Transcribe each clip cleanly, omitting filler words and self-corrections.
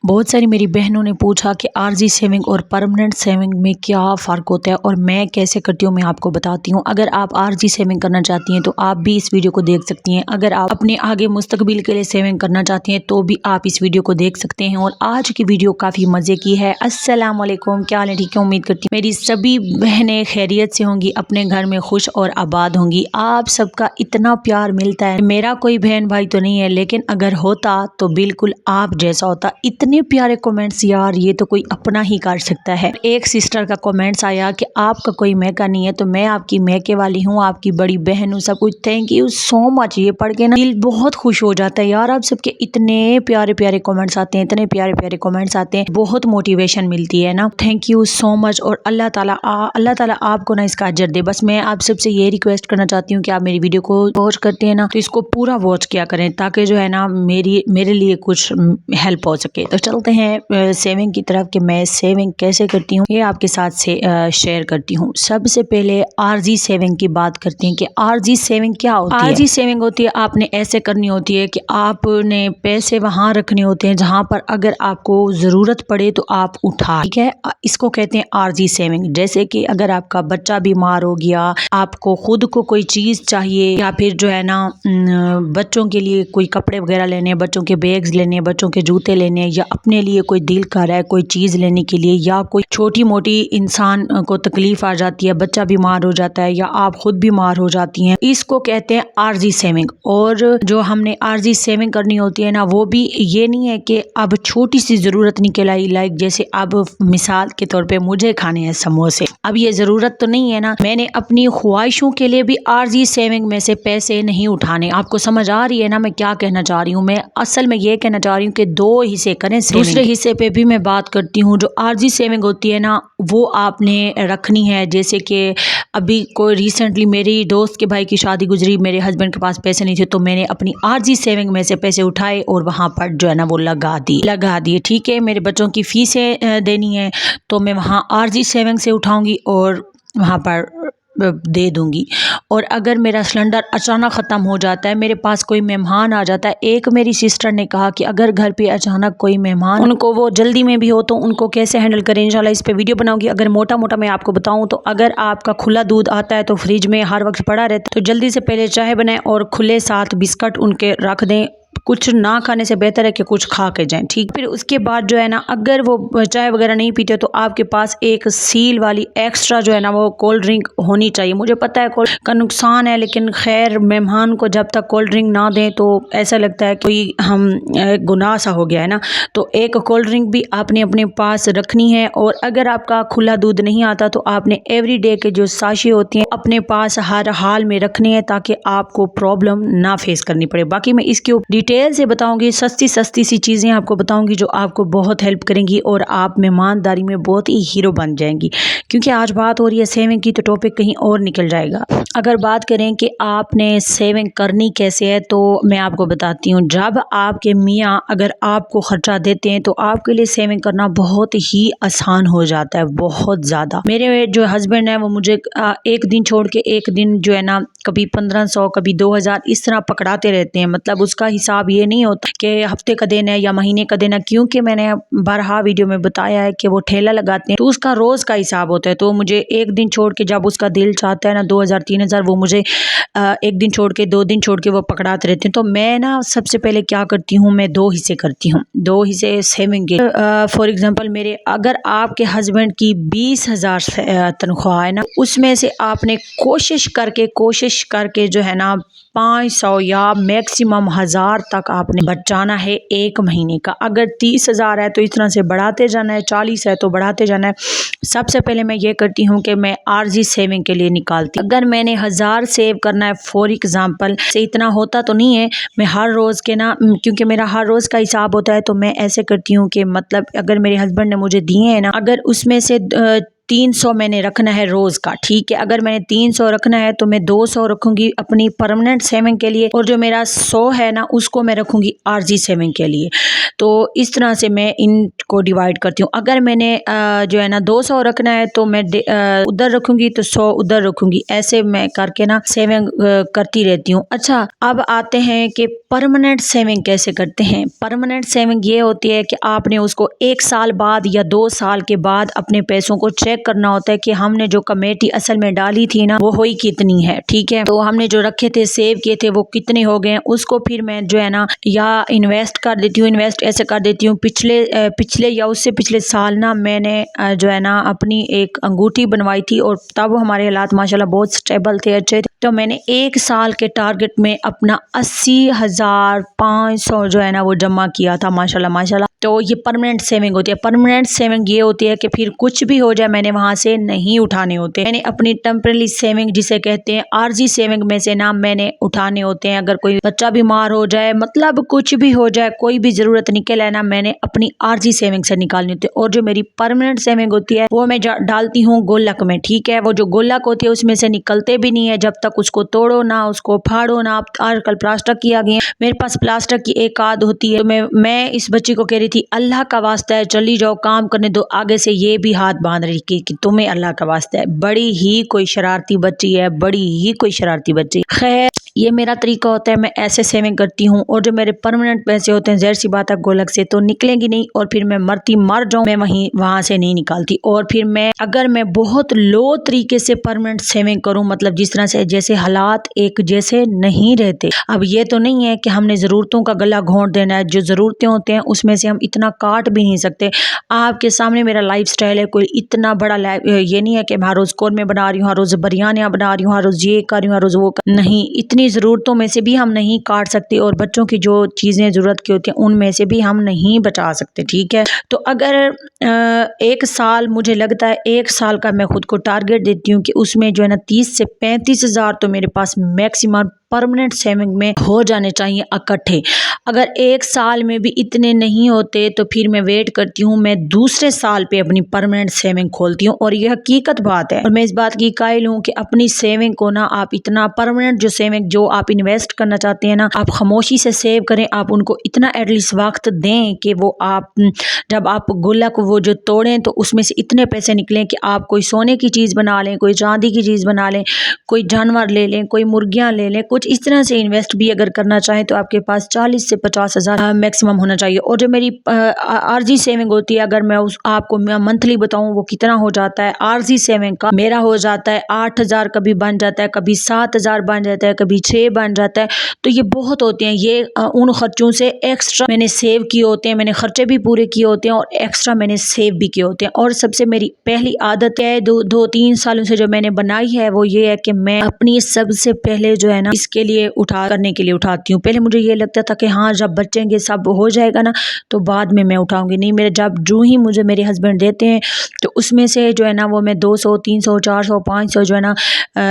बहुत सारी मेरी बहनों ने पूछा कि आरजी सेविंग और परमानेंट सेविंग में क्या फ़र्क होता है और मैं कैसे करती हूँ, मैं आपको बताती हूँ। अगर आप आरजी सेविंग करना चाहती हैं तो आप भी इस वीडियो को देख सकती हैं। अगर आप अपने आगे मुस्तकबिल के लिए सेविंग करना चाहती हैं तो भी आप इस वीडियो को देख सकते हैं। और आज की वीडियो काफ़ी मज़े की है। अस्सलाम वालेकुम, क्या हाल है? ठीक है, उम्मीद करती हूँ मेरी सभी बहनें खैरियत से होंगी, अपने घर में खुश और आबाद होंगी। आप सबका इतना प्यार मिलता है। मेरा कोई बहन भाई तो नहीं है, लेकिन अगर होता तो बिल्कुल आप जैसा होता। इतने प्यारे कमेंट्स यार, ये तो कोई अपना ही कर सकता है। एक सिस्टर का कमेंट्स आया कि आपका कोई मैका नहीं है, तो मैं आपकी मैके वाली हूँ, आपकी बड़ी बहन हूँ, सब कुछ। Thank you so much. ये पढ़ के ना दिल बहुत खुश हो जाता है यार। आप सबके इतने प्यारे प्यारे कमेंट्स आते हैं, इतने प्यारे प्यारे कमेंट्स आते हैं, बहुत मोटिवेशन मिलती है ना। Thank you so much. और अल्लाह ताला आपको ना इसका अजर दे। बस मैं आप सबसे ये रिक्वेस्ट करना चाहती हूँ कि आप मेरी वीडियो को वॉच करते हैं ना, तो इसको पूरा वॉच किया करें, ताकि जो है ना मेरे लिए कुछ हेल्प हो सके। तो चलते हैं सेविंग की तरफ कि मैं सेविंग कैसे करती हूँ, ये आपके साथ से शेयर करती हूँ। सबसे पहले आरजी सेविंग की बात करते हैं कि आरजी सेविंग क्या होती है। आरजी सेविंग होती है, आपने ऐसे करनी होती है कि आपने पैसे वहां रखने होते हैं जहां पर अगर आपको जरूरत पड़े तो आप उठा, ठीक है। इसको कहते हैं आरजी सेविंग। जैसे कि अगर आपका बच्चा बीमार हो गया, आपको खुद को कोई चीज चाहिए, या फिर जो है ना बच्चों के लिए कोई कपड़े वगैरह लेने, बच्चों के बैग्स लेने, बच्चों के जूते लेने, या अपने लिए कोई दिल कर रहा है कोई चीज़ लेने के लिए, या कोई छोटी मोटी इंसान को तकलीफ आ जाती है, बच्चा बीमार हो जाता है, या आप खुद बीमार हो जाती हैं, इसको कहते हैं आरजी सेविंग। और जो हमने आरजी सेविंग करनी होती है ना, वो भी ये नहीं है कि अब छोटी सी ज़रूरत निकल आई, लाइक जैसे अब मिसाल के तौर पे मुझे खाने हैं समोसे, अब ये ज़रूरत तो नहीं है ना, मैंने अपनी ख्वाहिशों के लिए भी आरजी सेविंग में से पैसे नहीं उठाने। आपको समझ आ रही है ना मैं क्या कहना चाह रही हूँ? मैं असल में ये कहना चाह रही हूँ कि दो हिस्से करें। दूसरे हिस्से पे भी मैं बात करती हूँ। जो आरजी सेविंग होती है ना, वो आपने रखनी है। जैसे कि अभी कोई रिसेंटली मेरी दोस्त के भाई की शादी गुजरी, मेरे हस्बैंड के पास पैसे नहीं थे, तो मैंने अपनी आरजी सेविंग में से पैसे उठाए और वहाँ पर जो है ना वो लगा दिए, ठीक है। मेरे बच्चों की फीसें देनी है तो मैं वहाँ आरजी सेविंग से उठाऊंगी और वहाँ पर दे दूंगी। और अगर मेरा सिलेंडर अचानक ख़त्म हो जाता है, मेरे पास कोई मेहमान आ जाता है, एक मेरी सिस्टर ने कहा कि अगर घर पे अचानक कोई मेहमान, उनको वो जल्दी में भी हो तो उनको कैसे हैंडल करें, इंशाल्लाह इस पे वीडियो बनाऊंगी। अगर मोटा मोटा मैं आपको बताऊं तो अगर आपका खुला दूध आता है तो फ्रिज में हर वक्त पड़ा रहता है, तो जल्दी से पहले चाय बनाएं और खुले साथ बिस्किट उनके रख दें। कुछ ना खाने से बेहतर है कि कुछ खा के जाएं, ठीक। फिर उसके बाद जो है ना, अगर वो चाय वगैरह नहीं पीते तो आपके पास एक सील वाली एक्स्ट्रा जो है ना वो कोल्ड ड्रिंक होनी चाहिए। मुझे पता है कोल्ड का नुकसान है, लेकिन खैर मेहमान को जब तक कोल्ड ड्रिंक ना दें तो ऐसा लगता है कोई हम गुनाह सा हो गया है ना। तो एक कोल्ड ड्रिंक भी आपने अपने पास रखनी है। और अगर आपका खुला दूध नहीं आता तो आपने एवरी डे के जो साशे होती हैं अपने पास हर हाल में रखनी है, ताकि आपको प्रॉब्लम ना फेस करनी पड़े। बाकी मैं इसके डिटेल से बताऊंगी, सस्ती सी चीज़ें आपको बताऊंगी जो आपको बहुत हेल्प करेंगी और आप मेहमानदारी में बहुत ही हीरो बन जाएंगी। क्योंकि आज बात हो रही है सेविंग की, तो टॉपिक कहीं और निकल जाएगा। अगर बात करें कि आपने सेविंग करनी कैसे है, तो मैं आपको बताती हूँ। जब आपके मियाँ अगर आपको खर्चा देते हैं तो आपके लिए सेविंग करना बहुत ही आसान हो जाता है, बहुत ज़्यादा। मेरे जो हस्बैंड है वो मुझे एक दिन छोड़ के एक दिन जो है ना, कभी 1500 कभी 2000 इस तरह पकड़ाते रहते हैं। मतलब उसका हिसाब ये नहीं होता कि हफ्ते का दिन है या महीने का दिन है, क्योंकि मैंने बारहा वीडियो में बताया है कि वो ठेला लगाते हैं तो उसका रोज का हिसाब होता है। तो मुझे एक दिन छोड़ के जब उसका दिल चाहता है ना 2000 3000, वो मुझे एक दिन छोड़ के 2 दिन छोड़ के वो पकड़ाते रहते हैं। तो मैं ना सबसे पहले क्या करती हूँ, मैं 2 हिस्से करती हूँ, 2 हिस्से सेविंग के। फॉर एग्जाम्पल मेरे अगर आपके हस्बैंड की 20,000 तनख्वाह है ना, उसमें से आपने कोशिश करके जो है ना 500 या मैक्सिमम 1000 तक आपने बचाना है एक महीने का। अगर 30,000 है तो इस तरह से बढ़ाते जाना है, 40 है तो बढ़ाते जाना है। सबसे पहले मैं ये करती हूँ कि मैं आरजी सेविंग के लिए निकालती हूँ। अगर मैंने 1000 सेव करना है फॉर एग्जांपल, से इतना होता तो नहीं है, मैं हर रोज़ के ना, क्योंकि मेरा हर रोज़ का हिसाब होता है, तो मैं ऐसे करती हूँ कि मतलब अगर मेरे हस्बैंड ने मुझे दिए हैं ना, अगर उसमें से 300 मैंने रखना है रोज़ का, ठीक है। अगर मैंने 300 रखना है तो मैं 200 रखूँगी अपनी परमानेंट सेविंग के लिए, और जो मेरा 100 है ना उसको मैं रखूँगी आरजी सेविंग के लिए। तो इस तरह से मैं इनको डिवाइड करती हूँ। अगर मैंने जो है ना 200 रखना है तो मैं उधर रखूँगी तो 100 उधर रखूँगी, ऐसे मैं करके ना सेविंग करती रहती हूँ। अच्छा, अब आते हैं कि परमानेंट सेविंग कैसे करते हैं। परमानेंट सेविंग ये होती है कि आपने उसको 1 साल बाद या 2 साल के बाद अपने पैसों को चेक करना होता है कि हमने जो कमेटी असल में डाली थी ना वो हुई कितनी है, ठीक है। तो हमने जो रखे थे, सेव किए थे, वो कितने हो गए हैं, उसको फिर मैं जो है ना या इन्वेस्ट कर देती हूँ। इन्वेस्ट ऐसे कर देती हूँ, पिछले या उससे पिछले साल ना मैंने जो है ना अपनी एक अंगूठी बनवाई थी, और तब हमारे हालात माशाल्लाह बहुत स्टेबल थे, अच्छे थे। तो मैंने 1 साल के टारगेट में अपना 80,500 जो है ना वो जमा किया था, माशाल्लाह माशाल्लाह। तो ये परमानेंट सेविंग होती है। परमानेंट सेविंग ये होती है कि फिर कुछ भी हो जाए मैंने वहाँ से नहीं उठाने होते। मैंने अपनी टेम्परेरी सेविंग जिसे कहते हैं आरजी सेविंग में से ना मैंने उठाने होते हैं। अगर कोई बच्चा बीमार हो जाए, मतलब कुछ भी हो जाए, कोई भी जरूरत निकल आए ना, मैंने अपनी आरजी सेविंग से निकालनी होती है। और जो मेरी परमानेंट सेविंग होती है वो मैं डालती हूँ गुल्लक में, ठीक है। वो जो गुल्लक होती है उसमें से निकलते भी नहीं है जब तक उसको तोड़ो ना, उसको फाड़ो ना। आजकल प्लास्टिक किया गया, मेरे पास प्लास्टिक की एक आध होती है। तो मैं इस बच्ची को कह रही थी, अल्लाह का वास्ता है चली जाओ, काम करने दो। आगे से ये भी हाथ बांध रही कि तुम्हें अल्लाह का वास्ता है। बड़ी ही कोई शरारती बच्ची है, बड़ी ही कोई शरारती बच्ची। खैर, ये मेरा तरीका होता है, मैं ऐसे सेविंग करती हूँ। और जो मेरे परमानेंट पैसे होते हैं, ज़ाहिर सी बात है गुल्लक से तो निकलेंगी नहीं, और फिर मैं मर जाऊँ मैं वहाँ से नहीं निकालती। और फिर अगर मैं बहुत लो तरीके से परमानेंट सेविंग करूँ, मतलब जिस तरह से जैसे हालात एक जैसे नहीं रहते। अब ये तो नहीं है कि हमने ज़रूरतों का गला घोंट देना है, जो ज़रूरतें होते हैं उसमें से हम इतना काट भी नहीं सकते। आपके सामने मेरा लाइफ स्टाइल है, कोई इतना बड़ा ये नहीं है कि मैं हर रोज़ कौरमे बना रही हूँ, हर रोज़ बिरयानियाँ बना रही हूँ, हर रोज़ ये कर रही हूँ, हर रोज़ वो नहीं। इतनी ज़रूरतों में से भी हम नहीं काट सकते, और बच्चों की जो चीज़ें ज़रूरत की होती हैं उनमें से भी हम नहीं बचा सकते, ठीक है। तो अगर 1 साल, मुझे लगता है 1 साल का मैं खुद को टारगेट देती हूँ कि उसमें जो है ना 30 से 35 हज़ार तो मेरे पास मैक्सिमम परमानेंट सेविंग में हो जाने चाहिए इकट्ठे। अगर 1 साल में भी इतने नहीं होते तो फिर मैं वेट करती हूँ, मैं दूसरे साल पे अपनी परमानेंट सेविंग खोलती हूँ। और यह हकीकत बात है, और मैं इस बात की कायल हूँ कि अपनी सेविंग को ना आप इतना परमानेंट जो सेविंग जो आप इन्वेस्ट करना चाहते हैं ना, आप खामोशी से सेव करें। आप उनको इतना एटलीस्ट वक्त दें कि वो आप जब आप गुल्लक वो जो तोड़ें तो उसमें से इतने पैसे निकलें कि आप कोई सोने की चीज़ बना लें, कोई चांदी की चीज़ बना लें, कोई जानवर ले लें, कोई मुर्गियाँ ले लें। कुछ इस तरह से इन्वेस्ट भी अगर करना चाहें तो आपके पास 40 से 50 हज़ार मैक्सिमम होना चाहिए। और जो मेरी आरजी सेविंग होती है, अगर मैं आपको मंथली बताऊं वो कितना हो जाता है, आरजी सेविंग का मेरा हो जाता है 8,000, कभी बन जाता है, कभी 7,000 बन जाता है, कभी 6 बन जाता है। तो ये बहुत होते हैं। ये उन खर्चों से एक्स्ट्रा मैंने सेव किए होते हैं, मैंने खर्चे भी पूरे किए होते हैं और एक्स्ट्रा मैंने सेव भी किए होते हैं। और सबसे मेरी पहली आदत है 2-3 सालों से जो मैंने बनाई है वो ये है कि मैं अपनी सबसे पहले जो है ना इसके लिए करने के लिए उठाती हूँ। पहले मुझे ये लगता था कि हाँ जब बचेंगे सब हो जाएगा ना तो बाद में मैं उठाऊंगी, नहीं। मेरे जो ही मुझे मेरे हस्बैंड देते हैं तो उसमें से जो है ना वो मैं 200, 300, 400, 500 जो है ना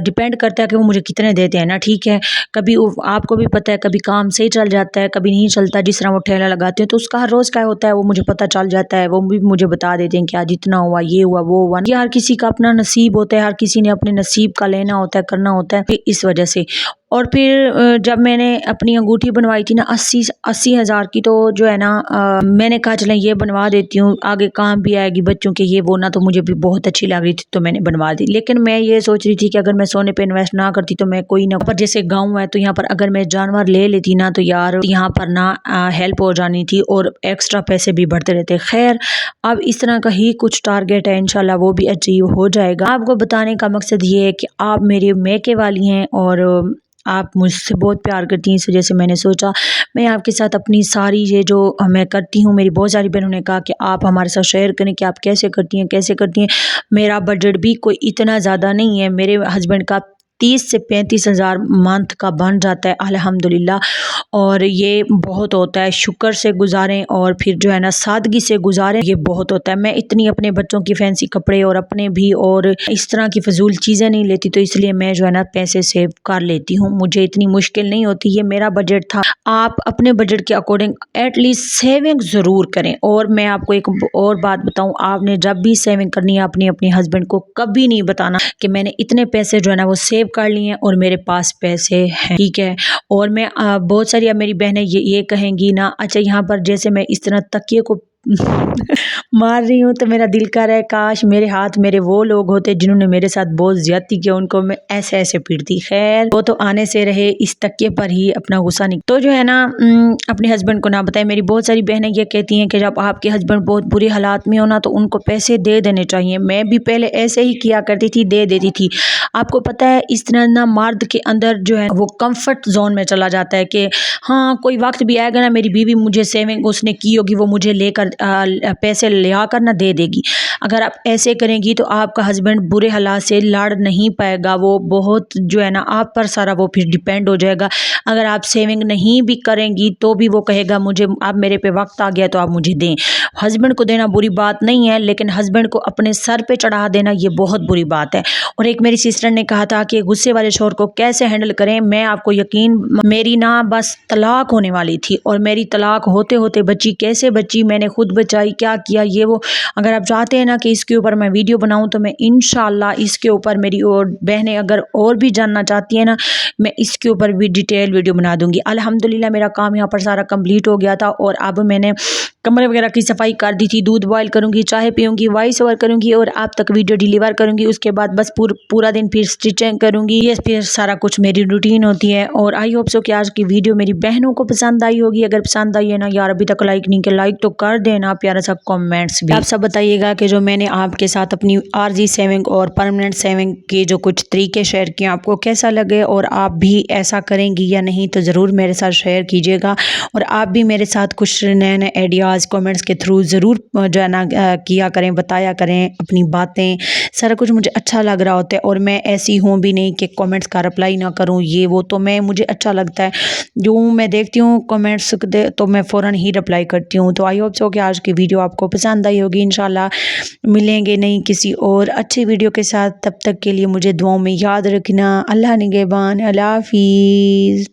डिपेंड करता है कि वो मुझे कितने देते हैं ना, ठीक है। कभी आपको भी पता है कभी काम सही चल जाता है, कभी नहीं चलता। जिस तरह वो ठेला लगाते हैं तो उसका हर रोज़ का होता है, वो मुझे पता चल जाता है, वो भी मुझे बता देते हैं कि आज इतना हुआ, ये हुआ, वो हुआ। ये हर किसी का अपना नसीब होता है, हर किसी ने अपने नसीब का लेना होता है, करना होता है, इस वजह से। और फिर जब मैंने अपनी अंगूठी बनवाई थी ना 80 हज़ार की, तो जो है ना मैंने कहा चलें ये बनवा देती हूँ, आगे काम भी आएगी बच्चों के, ये वो ना। तो मुझे भी बहुत अच्छी लग रही थी तो मैंने बनवा दी। लेकिन मैं ये सोच रही थी कि अगर मैं सोने पे इन्वेस्ट ना करती तो मैं कोई ना, पर जैसे गाँव है तो यहाँ पर अगर मैं जानवर ले लेती ना तो यार यहाँ पर ना हेल्प हो जानी थी और एक्स्ट्रा पैसे भी बढ़ते रहते। खैर, अब इस तरह का ही कुछ टारगेट है, इंशाल्लाह वो भी अचीव हो जाएगा। आपको बताने का मकसद ये है कि आप मेरी मैके वाली हैं और आप मुझसे बहुत प्यार करती हैं, इस वजह से मैंने सोचा मैं आपके साथ अपनी सारी ये जो मैं करती हूँ। मेरी बहुत सारी बहनों ने कहा कि आप हमारे साथ शेयर करें कि आप कैसे करती हैं, कैसे करती हैं। मेरा बजट भी कोई इतना ज़्यादा नहीं है, मेरे हस्बैंड का 30 سے 35,000 منتھ کا بن جاتا ہے الحمدللہ، اور یہ بہت ہوتا ہے۔ شکر سے گزاریں اور پھر جو ہے نا سادگی سے گزاریں، یہ بہت ہوتا ہے۔ میں اتنی اپنے بچوں کی فینسی کپڑے اور اپنے بھی اور اس طرح کی فضول چیزیں نہیں لیتی، تو اس لیے میں جو ہے نا پیسے سیو کر لیتی ہوں، مجھے اتنی مشکل نہیں ہوتی۔ یہ میرا بجٹ تھا، آپ اپنے بجٹ کے اکارڈنگ ایٹ لیسٹ سیونگ ضرور کریں۔ اور میں آپ کو ایک اور بات بتاؤں، آپ نے جب بھی سیونگ کرنی ہے اپنے ہسبینڈ کو کبھی نہیں بتانا کہ میں نے اتنے پیسے جو ہے نا وہ سیو کر لیے ہیں اور میرے پاس پیسے ہیں، ٹھیک ہے؟ اور میں بہت ساری اب میری بہنیں یہ کہیں گی نا، اچھا یہاں پر جیسے میں اس طرح تکیے کو مار رہی ہوں تو میرا دل کر رہا ہے کاش میرے ہاتھ میرے وہ لوگ ہوتے جنہوں نے میرے ساتھ بہت زیادتی کیا، ان کو میں ایسے ایسے پیٹتی۔ خیر وہ تو آنے سے رہے، اس تکیے پر ہی اپنا غصہ نہیں تو جو ہے نا اپنے ہسبینڈ کو نہ بتائیں۔ میری بہت ساری بہنیں یہ کہتی ہیں کہ جب آپ کے ہسبینڈ بہت برے حالات میں ہونا تو ان کو پیسے دے دینے چاہیے۔ میں بھی پہلے ایسے ہی کیا کرتی تھی، دے دیتی تھی۔ آپ کو پتہ ہے اس طرح نا مرد کے اندر جو ہے وہ کمفرٹ زون میں چلا جاتا ہے کہ ہاں کوئی وقت بھی آئے گا نا، میری بیوی مجھے سیونگ اس نے کی ہوگی، وہ مجھے لے کر پیسے لیا کر نہ دے دے گی۔ اگر آپ ایسے کریں گی تو آپ کا ہسبینڈ برے حالات سے لڑ نہیں پائے گا، وہ بہت جو ہے نا آپ پر سارا وہ پھر ڈیپینڈ ہو جائے گا۔ اگر آپ سیونگ نہیں بھی کریں گی تو بھی وہ کہے گا مجھے اب میرے پہ وقت آ گیا تو آپ مجھے دیں۔ ہسبینڈ کو دینا بری بات نہیں ہے، لیکن ہسبینڈ کو اپنے سر پہ چڑھا دینا یہ بہت بری بات ہے۔ اور ایک میری سسٹر نے کہا تھا کہ غصے والے شوہر کو کیسے ہینڈل کریں، میں آپ کو یقین، میری نا بس طلاق ہونے والی تھی اور میری طلاق ہوتے ہوتے بچی، کیسے بچی میں نے خود بچائی، کیا کیا یہ وہ۔ اگر آپ چاہتے ہیں نا کہ اس کے اوپر میں ویڈیو بناؤں تو میں انشاءاللہ اس کے اوپر، میری اور بہنیں اگر اور بھی جاننا چاہتی ہیں نا، میں اس کے اوپر بھی ڈیٹیل ویڈیو بنا دوں گی۔ الحمدللہ میرا کام یہاں پر سارا کمپلیٹ ہو گیا تھا اور اب میں نے کمرے وغیرہ کی صفائی کر دی تھی، دودھ بوائل کروں گی، چائے پیوں گی، وائس اوور کروں گی اور آپ تک ویڈیو ڈیلیور کروں گی۔ اس کے بعد بس پورا دن پھر سٹچنگ کروں گی، یہ پھر سارا کچھ میری روٹین ہوتی ہے۔ اور آئی ہوپ سو کہ آج کی ویڈیو میری بہنوں کو پسند آئی ہوگی۔ اگر پسند آئی ہے نا یار ابھی تک لائک نہیں کیا، لائک تو کر دینا، پیارا سا کمنٹس بھی آپ سب بتائیے گا کہ جو میں نے آپ کے ساتھ اپنی عارضی سیونگ اور پرماننٹ سیونگ کے جو کچھ طریقے شیئر کیے آپ کو کیسا لگے، اور آپ بھی ایسا کریں گی یا نہیں تو ضرور میرے ساتھ شیئر کیجیے گا۔ اور آپ بھی میرے ساتھ کچھ نئے نئے آئیڈیاز کمنٹس کے تھرو ضرور جو ہے نا کیا کریں، بتایا کریں اپنی باتیں، سارا کچھ مجھے اچھا لگ رہا ہوتا ہے۔ اور میں ایسی ہوں بھی نہیں کہ کمنٹس کا رپلائی نہ کروں، یہ وہ تو مجھے اچھا لگتا ہے، جو میں دیکھتی ہوں کمنٹس تو میں فوراً ہی رپلائی کرتی ہوں۔ تو آئی ہوپ سو کہ آج کی ویڈیو آپ کو پسند آئی ہوگی۔ انشاءاللہ ملیں گے نہیں کسی اور اچھی ویڈیو کے ساتھ، تب تک کے لیے مجھے دعاؤں میں یاد رکھنا۔ اللہ نگہبان، اللہ حافظ۔